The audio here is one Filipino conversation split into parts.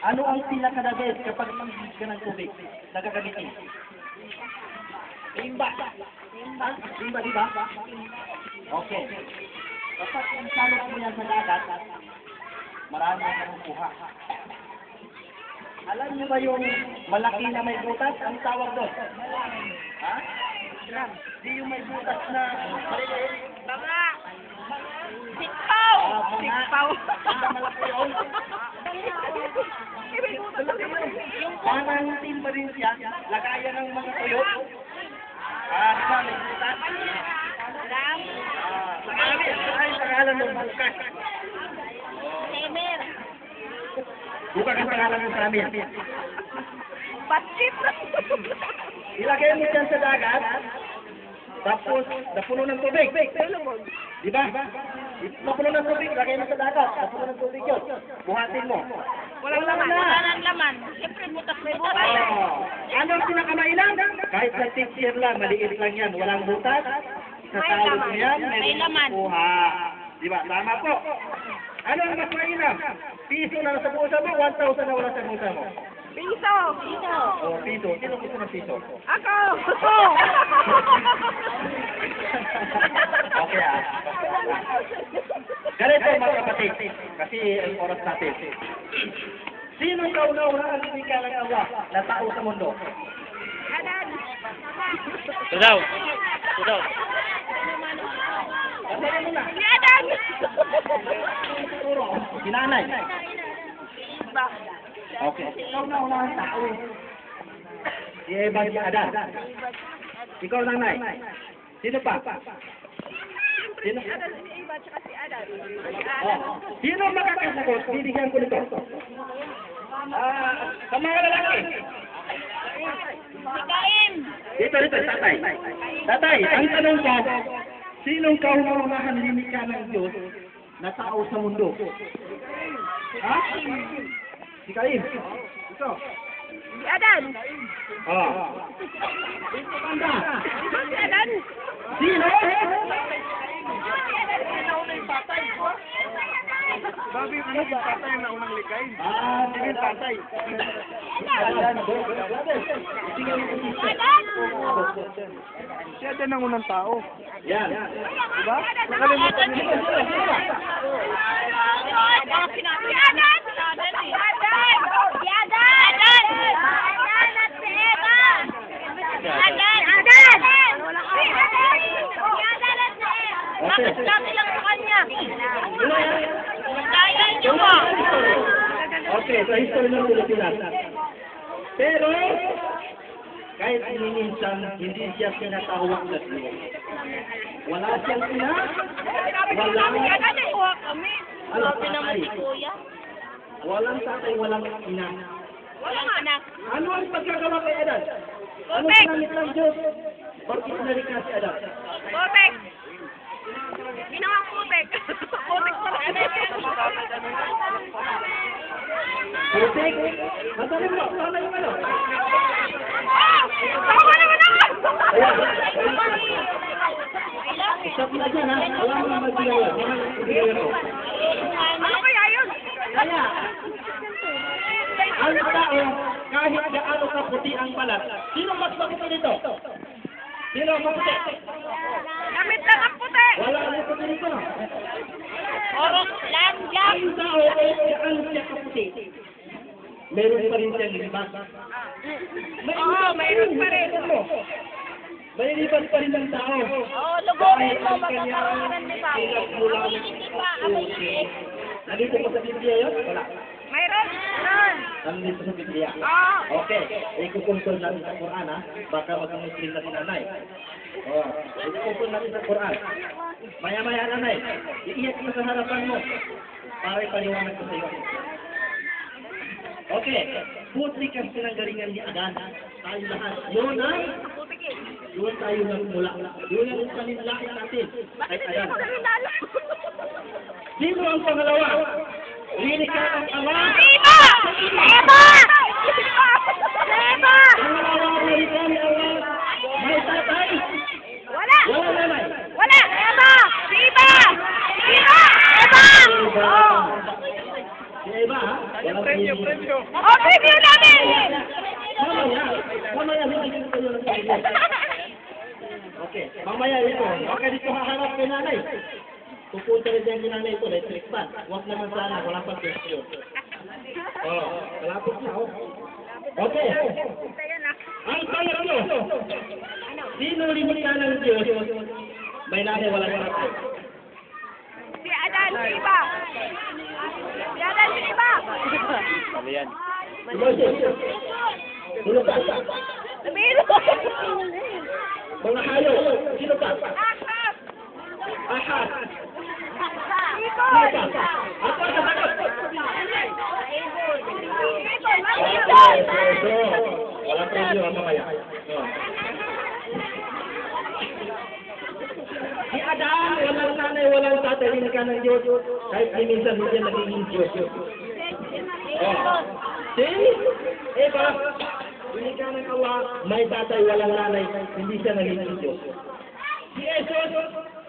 Ano ang pinaka-the best kapag mag-use ka ng tubig? Nagagamitin? Timba. Timba, di ba? Okay. Kapag insalot mo yan sa dagat, marami ang nakukuha. Alam niyo ba yung malaki na may butas? Ang tawag doon? Ha? Di yung may butas na maliliit. Banga! Sikpaw! Sikpaw! Malaki yun. Parang timba rin siya. Lagayan ng mga tuyo. Di ba? May butas. Pangalan ng bukas. Nemer! Bukas ang pangalan ng samin. Patsit! Ilagay mo dyan sa dagat, tapos napuno ng tubig. Di ba? Napuno ng tubig, lagay mo sa dagat, napuno ng tubig yun. Buhatin mo. Walang laman. Walang laman. Siyempre, butas may butas. Ano ang pinakamailang? Kahit sa teacher lang, maliit lang yan. Walang butas. Sa tawag mo yan, may laman. Kuha. Di ba? Tama po. Ano ang mas mainam? Piso na sa pusa mo, 1,000 na wala sa pusa mo. Piso! Piso! Oh, piso. Sino gusto ng piso? Ako! Okay Ganito mga kapatid, kasi ang oras natin. Sino ikaw na ang lumikha ng Allah na tao sa mundo? Adan! Ito daw. Sabihin mo na. Si Adan! Sinanay. Okay. Ikaw na ang tao. Si Eva, si Adan. Ikaw nanay. Sino pa? Sino? Si Eva at si Adan. Sino makakasagot? Bibigyan ko nito. Sa mga lalaki. Si Kaim! Dito, tatay. Tatay, ang tanong ko, sinong kauna-unahan limikha ng Diyos na tao sa mundo? Ha? Si Kaim. Ito. Si Adan! Panda. Si Adan! Sino? Babi yung ano, yung tatay na unang likay. Hindi yung tatay. Siya din ang unang tao. Yan. Diba? Nakalimutan niyo. Dati lang sa kanya. Kaya niyo ba? Okay, sa history ng Pilipinas. Pero, kahit minsan, hindi siya pinatawag na Diyos. Wala siyang ina, wala kami. Walang naman tatay. si Kuya. Walang tatay, walang ina. Walang anak. Ano ang pagkagawa kay Adan? Ano Perfect. ginamit ng Diyos? Bakit nalikha si Adan? Putek! Ginawang putek! Putek pala! Putik? Madali mo, sana yung ano? Tama naman ako! Stop na dyan ha, wala mo naman magbigay yan. Wala mo magbigay ako. Ano kaya yun? Kaya, ang tao, kahit gaano ka puti ang balat, sino mas maputi dito? Sino ang maputi? Damit lang ang puti! Wala ang puti dito. Orok lang! Ang tao, kahit gaano siya kaputi, meron pa rin siyang libas. Oo, mayroon pa rin. May libas pa rin ng tao. Oo, lubukin mo, magkakaroon ni Pao. Hindi pa, amazing. Nandito pa sa Biblia yun? Wala. Mayroon! Mayroon! Nandito sa Biblia. Oo! Okay, ikukumpul natin sa Quran ha. Baka mag-Muslim na si nanay. Ikukumpul natin sa Quran. Maya-maya nanay, iiyak mo sa harapan mo para ipaliwanag ko sa iyo. Okay, putik ang pinanggalingan ni Adan. Tayo lahat. Yun ang doon tayo nagmula. Yun ang paninlain natin. Bakit Kay hindi Adan. mo na hinala? Sino ang pangalawa? Lilikha ng Allah. Eva! Eva! Eva! Pangalawa ang lilikha ni Allah. May tatay. Wala! Wala nanay. Wala! Eva! Eva! Eva! Eva! Si Eva ha? Wala walang Premyo, premyo. premyo. Oh, preview namin! Mamaya, hindi ko yung premyo. Okay, mamaya ito. Baka dito haharap kay nanay. Pupunta rin dyan kay nanay ito, electric fan. Huwag naman sana, wala pang premyo. Oh, malapit na, oh. Okay. Ang pangatlo, sino limita ng Diyos? May nanay, walang tatay. Si Adan, si Iba. Si Adan, si Iba. Ano yan? Sino ka? Namiro. Mga hayo, sino ka? Ahab. Ahad. Ikon. Sino ka? Ako ang sasagot. Walang premyo ang mamaya. Si Adan, walang nanay, walang tatay, hindi ka ng Diyos. Kahit di minsan hindi siya nagiging Diyos. Si Eva, hindi ka ng Allah, may tatay, walang nanay, hindi siya nagiging Diyos. Si Jesus,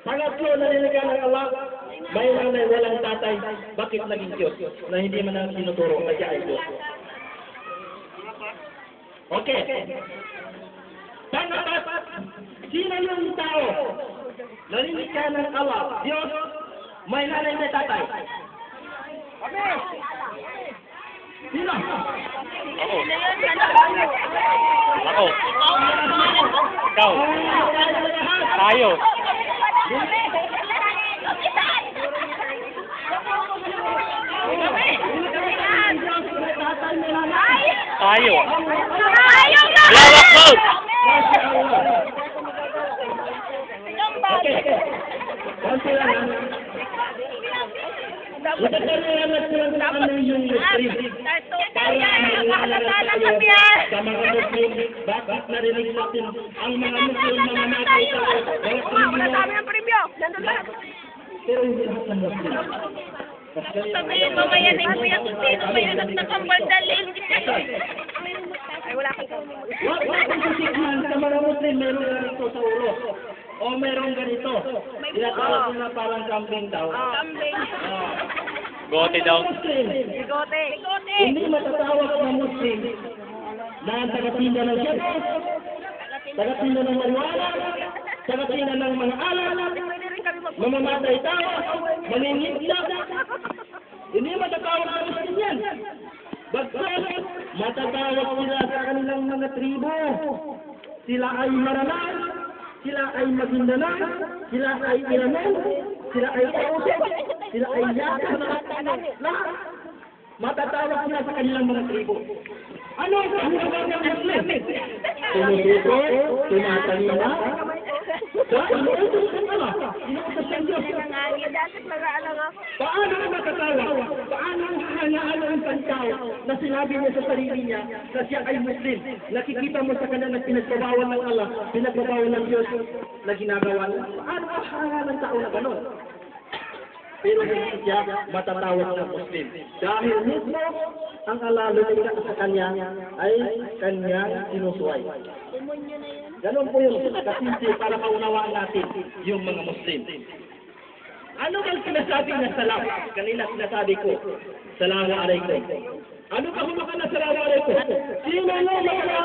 pangatlo na niligan ng Allah, may nanay, walang tatay, bakit naging Diyos? Na hindi man ang sinuturo na siya ay Diyos. Okay. Pangapat, sino yung tao? Nalilikan ng Allah, Diyos, may nanay, may tatay. Sino? Ako. Ako. Ikaw. Tayo. Tayo. Ayaw na! Lawak mo! Okay. Konti lang. Magkakaroon na silang ano yung stream. Sa mga Muslim, bakit narinig natin ang mga Muslim na mamatay sa mga premyo. Pero hindi lahat ng Muslim. Sabihin mo ngayon ay kuya kung sino may anak na kambaldaling. Ay, wala kang Wag sisigman sa mga Muslim, meron ganito sa ulo. O meron ganito. Tinatawag nila parang kambing daw. kambing. Gote daw. Muslim, Bigote. hindi matatawag na Muslim na ang tagatinda ng syempre, tagatinda ng maniwala, tagatinda ng mga alala, mamamatay tao, maninigla. Hindi matatawag na Muslim yan. Bagkas, matatawag sila sa kanilang mga tribo. Sila ay Maranan, sila ay Maguindanao, sila ay Iranon, sila ay Tausok, sila ay Yakan, lahat. Matatawag sila sa kanilang mga tribo. Ano ang kahulugan ng Muslim? Tumututo, tumatalima, inuutos ng Allah, inuutos ng Diyos. Paano ang matatawag? Paano ang hahangaan ang pantao na sinabi niya sa sarili niya na siya ay Muslim? Nakikita mo sa kanya na pinagbabawal ng Allah, pinagbabawal ng Diyos na ginagawa niya. Paano ang hahangaan ng tao na gano'n? Pero hindi siya matatawag ng Muslim. Dahil mismo ang Allah lumikha sa kanya ay kanyang sinusuway. Ganon po yun, kasinti para maunawaan natin yung mga Muslim. Ano bang sinasabi na salam? Kanina sinasabi ko, salamu alaikum. Ano ka humakan na salamu alaikum? Sino yung mga...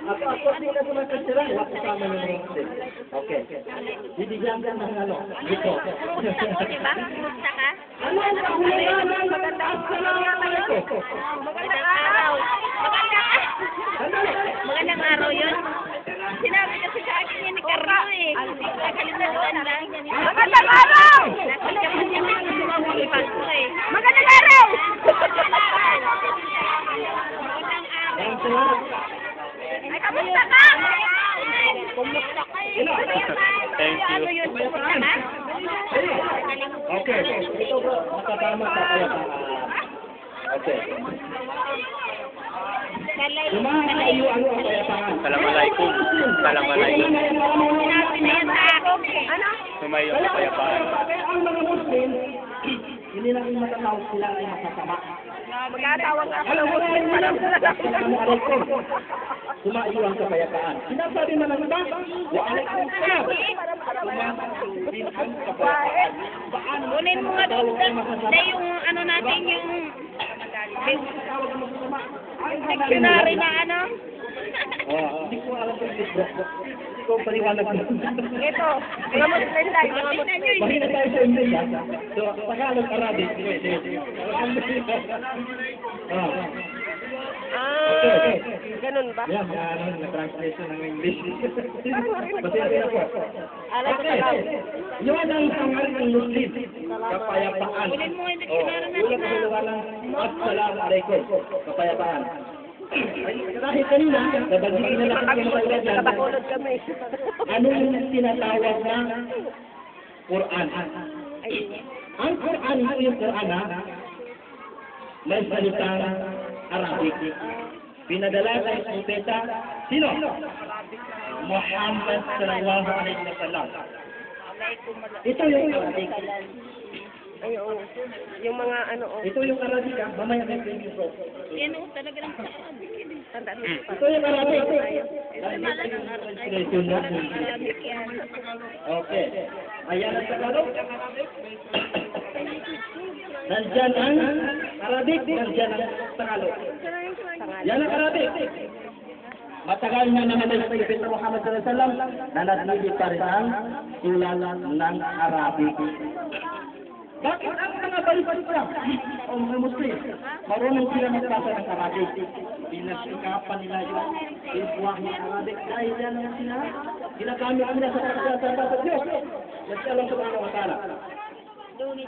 Ako sino ko magkasira, wala kasama yung mga Muslim. Okay. Bibigyan ka ng ano, dito. Diba? Kumusta ka? Ano ang kahulugan ng assalamu alaikum? Magandang araw. Magandang araw yun. Sinabi kasi sa akin yan ni Carlo eh. Nakalimutan lang. Magandang araw! Magandang araw! Magandang araw! Ay, kamusta ka? Kumusta ka eh? Thank you. Ano yun? Kumusta ka? Okay. Ito bro, makatama sa kayapaan. Okay. Lumayo ano ang kayapaan? Assalamualaikum. Assalamualaikum. Sinabi na yan sa akin eh. Ano? Sumayo ang kapayapaan. Kaya ang mga Muslim, hindi namin matatawag sila ay masasama. Magkatawag ako Alam ng mo Muslim rin pa lang. Assalamu alaikum. Sumayo ang kapayapaan. Sinasabi na ng iba, wa alaikum salam. Sumayo ang kapayapaan. Kunin mo nga doon na yung ano natin yung Dictionary na ano? Hindi ko alam kung libro. Hindi ko paliwanag ko. Ito, mga Muslim tayo, mga Muslim. Mahina tayo sa English, ha? So, Tagalog, Arabic. Ganun ba? Yan, na translation ng English. Pasensya na po. Alam ko lang. Yun ang pangalan ng Muslim. Kapayapaan. Kunin mo yung dictionary na Ulang kasalawalang Assalamualaikum. Kapayapaan. Dahil kanina, nabanggit na natin yung mga dyan. Nakabakulod kami. Ano yung tinatawag na Quran? Ang Quran, yung Quran, may salitang Arabic. Pinadala kay Propeta, sino? Muhammad sallallahu alaihi wasallam. Ito yung Arabic. Ay, oo. Yung mga ano, oh. Ito yung Arabic, ha? Mamaya may preview ko. Yan o, talaga lang sa tandaan mo. Ito yung Arabic. Translation na. Okay. Ayan ang Tagalog. Nandyan ang Arabic, nandyan ang Tagalog. Yan ang Arabic. Matagal na naman sa Propeta Muhammad sallallahu alaihi wasallam, nanatili pa rin ang sulat ng Arabic. Bakit ang mga balipat-balipat o mga Muslim, marunong sila magbasa ng Arabic? Pinasikapan nila yung buwak ng Arabic dahil yan ang sila. Ginagamit nila sa pagkakasal sa Diyos. Kasi alam sa mga wakala.